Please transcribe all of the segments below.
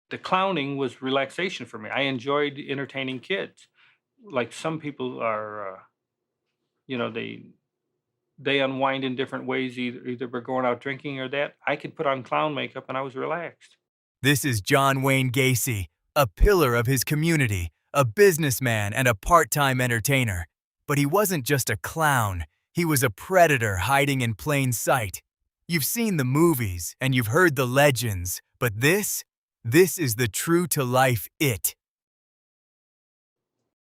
The clowning was relaxation for me. I enjoyed entertaining kids. Like some people are, you know, they unwind in different ways. Either we're going out drinking or that. I could put on clown makeup and I was relaxed. This is John Wayne Gacy, a pillar of his community, a businessman and a part-time entertainer. But he wasn't just a clown, he was a predator hiding in plain sight. You've seen the movies and you've heard the legends, but this is the true-to-life it.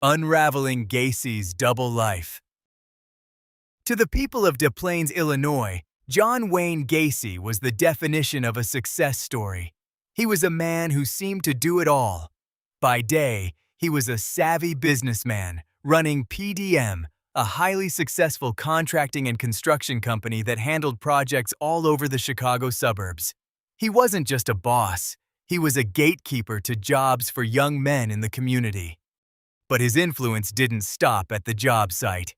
Unraveling Gacy's double life. To the people of Des Plaines, Illinois, John Wayne Gacy was the definition of a success story. He was a man who seemed to do it all. By day, he was a savvy businessman running PDM, a highly successful contracting and construction company that handled projects all over the Chicago suburbs. He wasn't just a boss, he was a gatekeeper to jobs for young men in the community. But his influence didn't stop at the job site.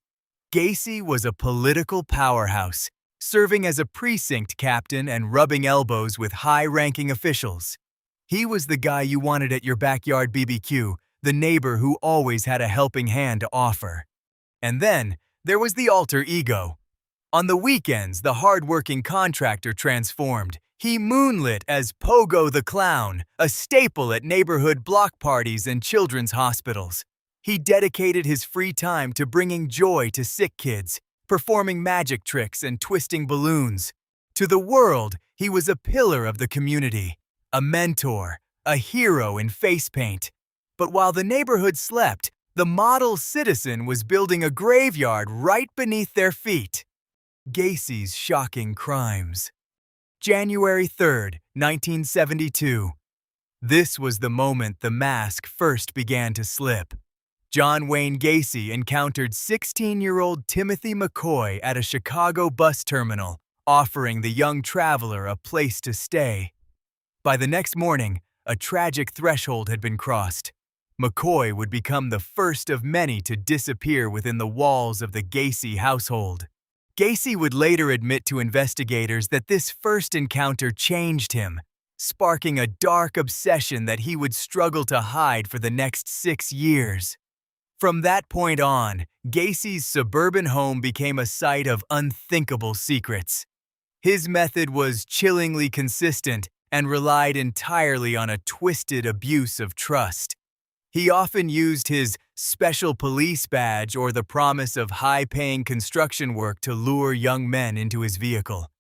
Gacy was a political powerhouse, serving as a precinct captain and rubbing elbows with high-ranking officials. He was the guy you wanted at your backyard BBQ, the neighbor who always had a helping hand to offer. And then, there was the alter ego. On the weekends, the hard-working contractor transformed. He moonlit as Pogo the Clown, a staple at neighborhood block parties and children's hospitals. He dedicated his free time to bringing joy to sick kids, performing magic tricks and twisting balloons. To the world, he was a pillar of the community, a mentor, a hero in face paint. But while the neighborhood slept, the model citizen was building a graveyard right beneath their feet. Gacy's shocking crimes. January 3rd, 1972. This was the moment the mask first began to slip. John Wayne Gacy encountered 16-year-old Timothy McCoy at a Chicago bus terminal, offering the young traveler a place to stay. By the next morning, a tragic threshold had been crossed. McCoy would become the first of many to disappear within the walls of the Gacy household. Gacy would later admit to investigators that this first encounter changed him, sparking a dark obsession that he would struggle to hide for the next 6 years. From that point on, Gacy's suburban home became a site of unthinkable secrets. His method was chillingly consistent and relied entirely on a twisted abuse of trust. He often used his special police badge or the promise of high-paying construction work to lure young men into his vehicle.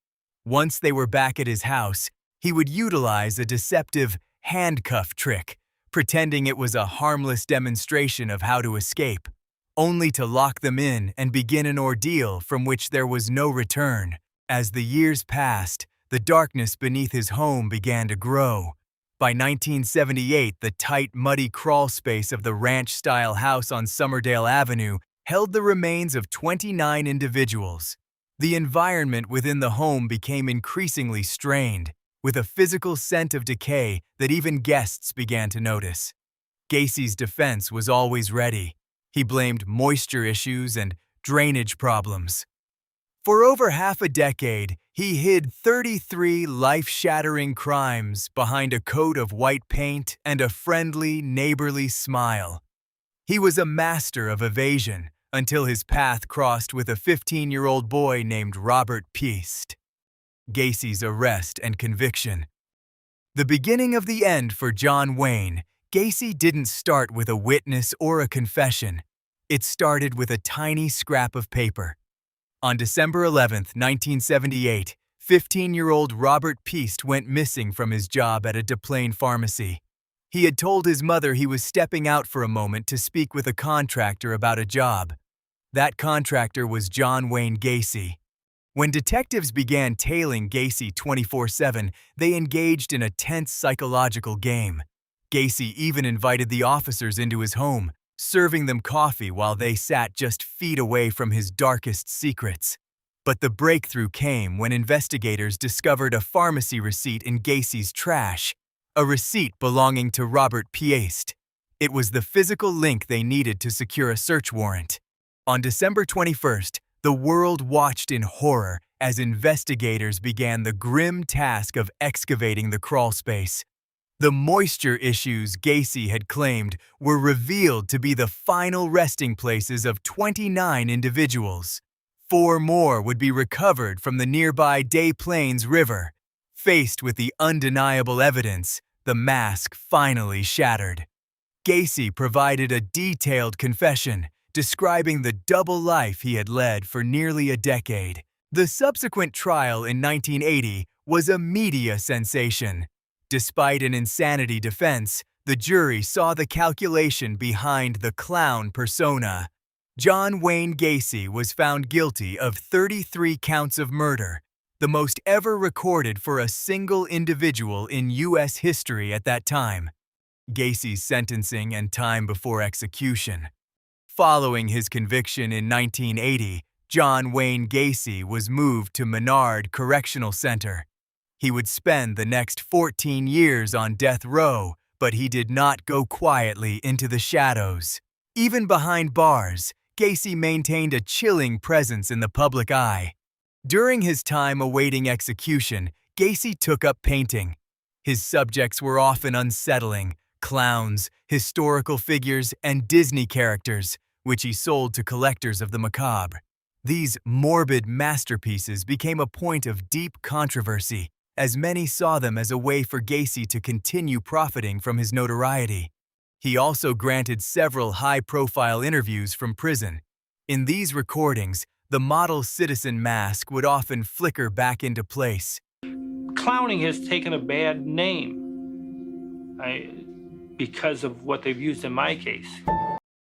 Once they were back at his house, he would utilize a deceptive handcuff trick, pretending it was a harmless demonstration of how to escape, only to lock them in and begin an ordeal from which there was no return. As the years passed, the darkness beneath his home began to grow. By 1978, the tight, muddy crawl space of the ranch-style house on Somerdale Avenue held the remains of 29 individuals. The environment within the home became increasingly strained, with a physical scent of decay that even guests began to notice. Gacy's defense was always ready. He blamed moisture issues and drainage problems. For over half a decade, he hid 33 life-shattering crimes behind a coat of white paint and a friendly, neighborly smile. He was a master of evasion until his path crossed with a 15-year-old boy named Robert Piest. Gacy's arrest and conviction. The beginning of the end for John Wayne, Gacy didn't start with a witness or a confession. It started with a tiny scrap of paper. On December 11, 1978, 15-year-old Robert Piest went missing from his job at a Des Plaines pharmacy. He had told his mother he was stepping out for a moment to speak with a contractor about a job. That contractor was John Wayne Gacy. When detectives began tailing Gacy 24/7, they engaged in a tense psychological game. Gacy even invited the officers into his home, serving them coffee while they sat just feet away from his darkest secrets. But the breakthrough came when investigators discovered a pharmacy receipt in Gacy's trash, a receipt belonging to Robert Piest. It was the physical link they needed to secure a search warrant. On December 21st, the world watched in horror as investigators began the grim task of excavating the crawlspace. The moisture issues Gacy had claimed were revealed to be the final resting places of 29 individuals. 4 more would be recovered from the nearby Des Plaines River. Faced with the undeniable evidence, the mask finally shattered. Gacy provided a detailed confession, describing the double life he had led for nearly a decade. The subsequent trial in 1980 was a media sensation. Despite an insanity defense, the jury saw the calculation behind the clown persona. John Wayne Gacy was found guilty of 33 counts of murder, the most ever recorded for a single individual in U.S. history at that time. Gacy's sentencing and time before execution. Following his conviction in 1980, John Wayne Gacy was moved to Menard Correctional Center. He would spend the next 14 years on death row, but he did not go quietly into the shadows. Even behind bars, Gacy maintained a chilling presence in the public eye. During his time awaiting execution, Gacy took up painting. His subjects were often unsettling: clowns, historical figures, and Disney characters, which he sold to collectors of the macabre. These morbid masterpieces became a point of deep controversy, as many saw them as a way for Gacy to continue profiting from his notoriety. He also granted several high-profile interviews from prison. In these recordings, the model citizen mask would often flicker back into place. Clowning has taken a bad name because of what they've used in my case.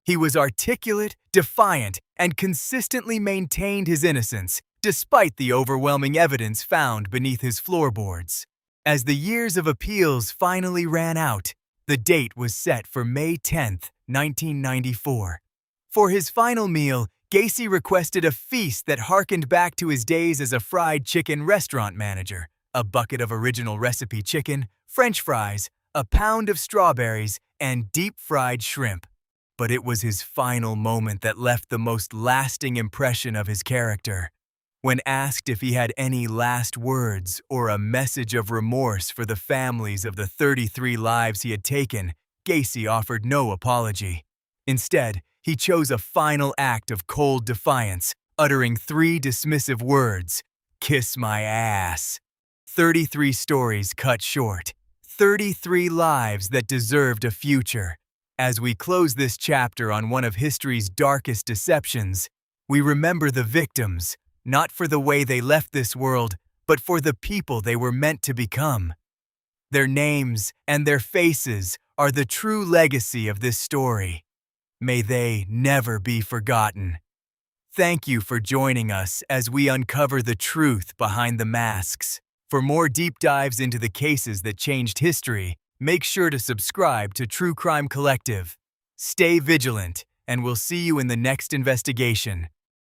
He was articulate, defiant, and consistently maintained his innocence, despite the overwhelming evidence found beneath his floorboards. As the years of appeals finally ran out, the date was set for May 10, 1994. For his final meal, Gacy requested a feast that harkened back to his days as a fried chicken restaurant manager: a bucket of original recipe chicken, French fries, a pound of strawberries, and deep-fried shrimp. But it was his final moment that left the most lasting impression of his character. When asked if he had any last words or a message of remorse for the families of the 33 lives he had taken, Gacy offered no apology. Instead, he chose a final act of cold defiance, uttering 3 dismissive words: "Kiss my ass." 33 stories cut short. 33 lives that deserved a future. As we close this chapter on one of history's darkest deceptions, we remember the victims, not for the way they left this world, but for the people they were meant to become. Their names and their faces are the true legacy of this story. May they never be forgotten. Thank you for joining us as we uncover the truth behind the masks. For more deep dives into the cases that changed history, make sure to subscribe to True Crime Collective. Stay vigilant, and we'll see you in the next investigation.